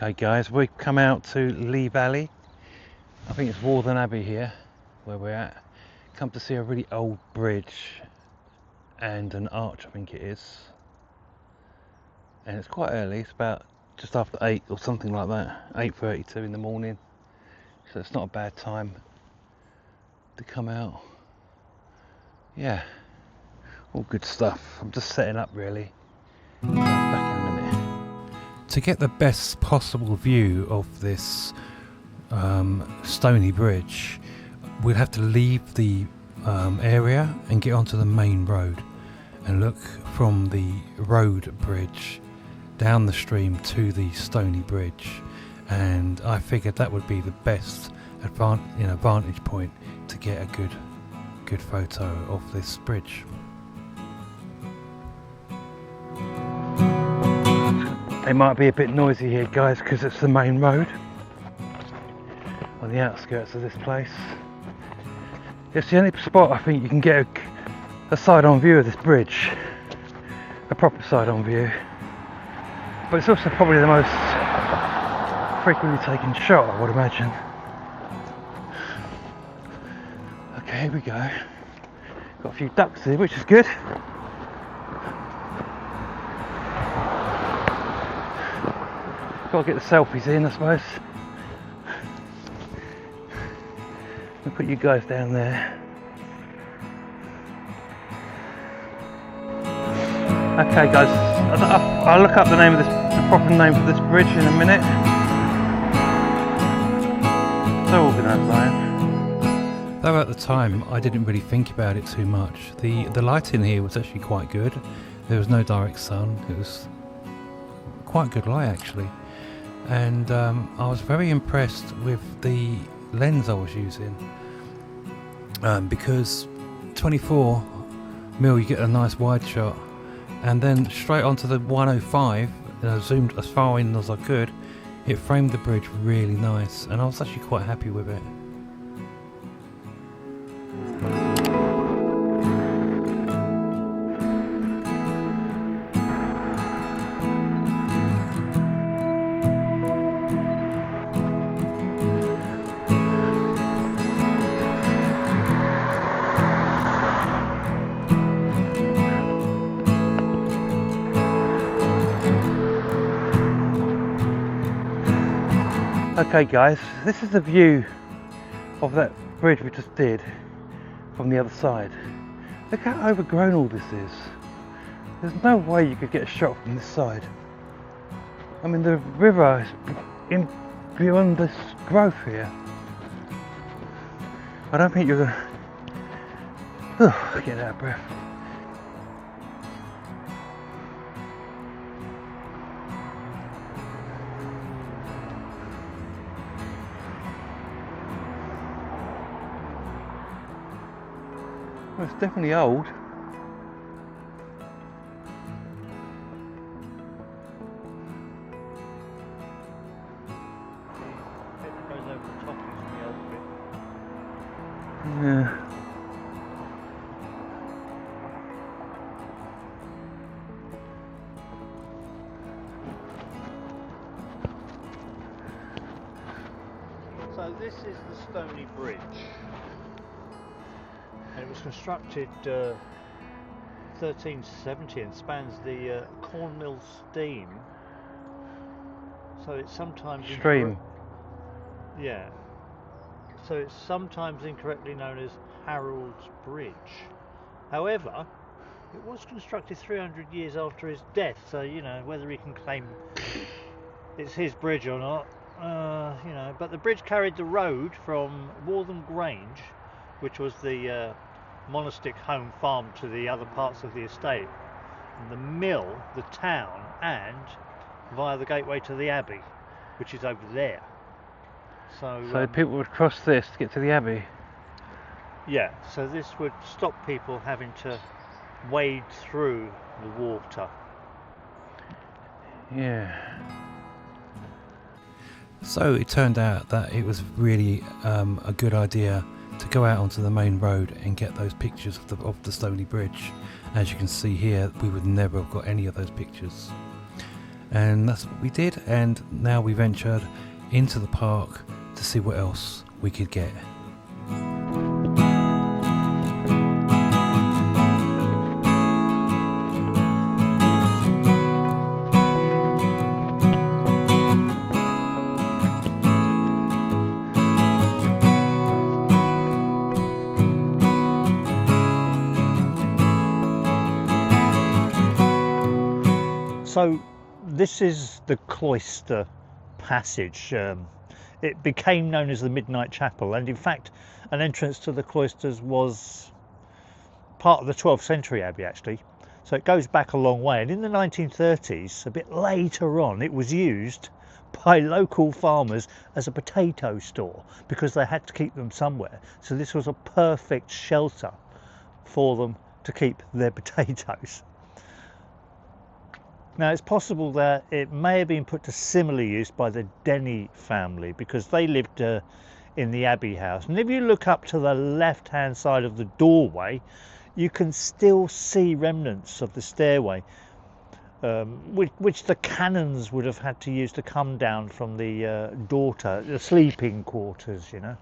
Okay guys, we've come out to Lee Valley. I think it's Waltham Abbey here where we're at. Come to see a really old bridge and an arch, I think it is. And it's quite early, it's about just after 8 or something like that, 8:32 in the morning. So it's not a bad time to come out. Yeah, all good stuff. I'm just setting up really. Back in a minute. To get the best possible view of this Stony Bridge, we'll have to leave the area and get onto the main road and look from the road bridge down the stream to the Stony Bridge, and I figured that would be the best vantage point to get a good photo of this bridge. It might be a bit noisy here guys because it's the main road on the outskirts of this place. It's the only spot I think you can get a side-on view of this bridge, a proper side-on view, but it's also probably the most frequently taken shot, I would imagine. Okay, here we go. Got a few ducks here, which is good. Got to get the selfies in, I suppose. I'll put you guys down there. Okay guys, I'll look up the proper name for this bridge in a minute. So organised I am. Though at the time I didn't really think about it too much. The light in here was actually quite good. There was no direct sun. It was quite good light actually. And I was very impressed with the lens I was using, because 24mm you get a nice wide shot, and then straight onto the 105, and I zoomed as far in as I could. It framed the bridge really nice, and I was actually quite happy with it. Okay guys, this is the view of that bridge we just did from the other side. Look how overgrown all this is. There's no way you could get a shot from this side. I mean, the river is beyond this growth here. I don't think you're gonna get out of breath. Well, it's definitely old. It goes over the top is the old bit. Yeah. So this is the Stony Bridge. And it was constructed 1370 and spans the Cornmill Stream. So it's sometimes Stream. Yeah. So it's sometimes incorrectly known as Harold's Bridge. However, it was constructed 300 years after his death, so you know whether he can claim it's his bridge or not. You know, but the bridge carried the road from Waltham Grange, which was the monastic home farm to the other parts of the estate, and the mill, the town, and via the gateway to the abbey, which is over there. So People would cross this to get to the abbey. Yeah, so this would stop people having to wade through the water. Yeah. So it turned out that it was really a good idea to go out onto the main road and get those pictures of the Stony Bridge. As you can see here, we would never have got any of those pictures. And that's what we did, and now we ventured into the park to see what else we could get. So this is the cloister passage. It became known as the Midnight Chapel, and in fact an entrance to the cloisters was part of the 12th century abbey actually, so it goes back a long way. And in the 1930s, a bit later on, it was used by local farmers as a potato store because they had to keep them somewhere, so this was a perfect shelter for them to keep their potatoes. Now it's possible that it may have been put to similar use by the Denny family because they lived in the Abbey house. And if you look up to the left hand side of the doorway, you can still see remnants of the stairway, which the canons would have had to use to come down from the sleeping quarters, you know.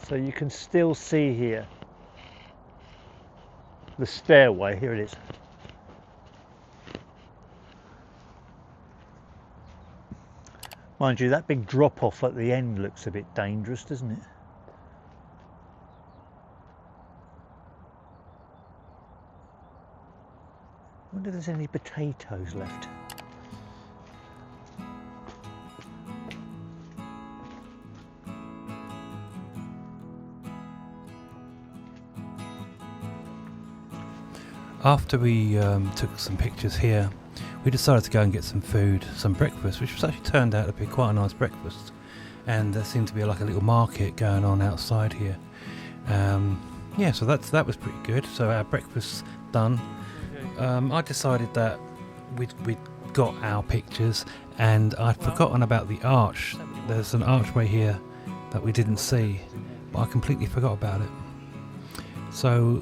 So you can still see here the stairway, here it is. Mind you, that big drop off at the end looks a bit dangerous, doesn't it? I wonder if there's any potatoes left. After we took some pictures here, we decided to go and get some food, some breakfast, which was actually turned out to be quite a nice breakfast. And there seemed to be like a little market going on outside here. Yeah, so that was pretty good. So our breakfast's done. I decided that we'd got our pictures, and I'd forgotten about the arch. There's an archway here that we didn't see, but I completely forgot about it. So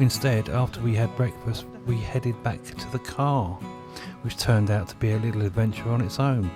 instead, after we had breakfast, we headed back to the car, which turned out to be a little adventure on its own.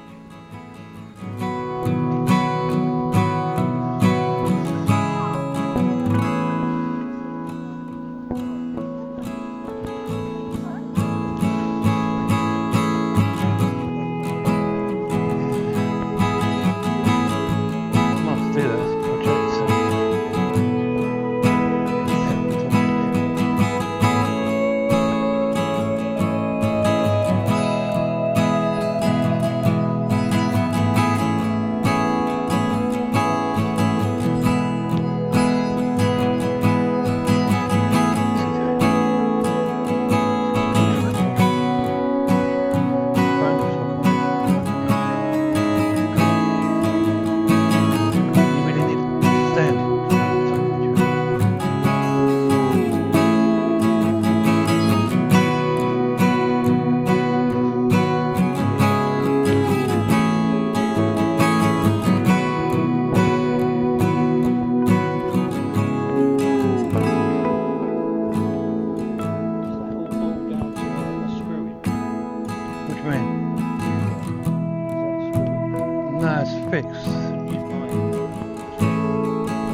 No, it's fixed.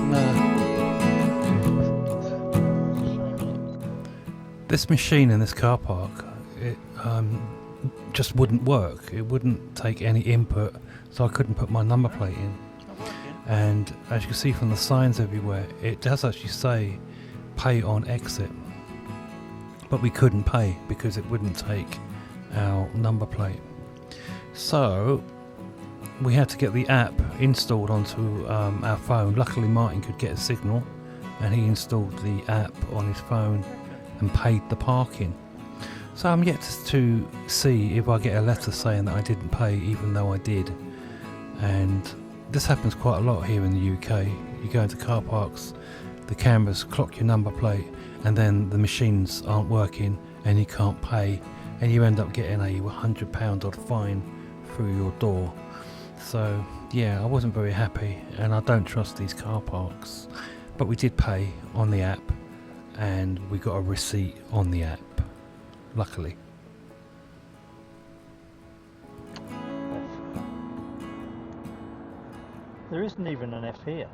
No. This machine in this car park, it just wouldn't work. It wouldn't take any input, so I couldn't put my number plate in. And as you can see from the signs everywhere, it does actually say pay on exit, but we couldn't pay because it wouldn't take our number plate. So we had to get the app installed onto our phone. Luckily Martin could get a signal and he installed the app on his phone and paid the parking. So I'm yet to see if I get a letter saying that I didn't pay even though I did. And this happens quite a lot here in the UK. You go into car parks, the cameras clock your number plate, and then the machines aren't working and you can't pay, and you end up getting a £100 odd fine through your door. So yeah, I wasn't very happy, and I don't trust these car parks. But we did pay on the app, and we got a receipt on the app, luckily. There isn't even an F here.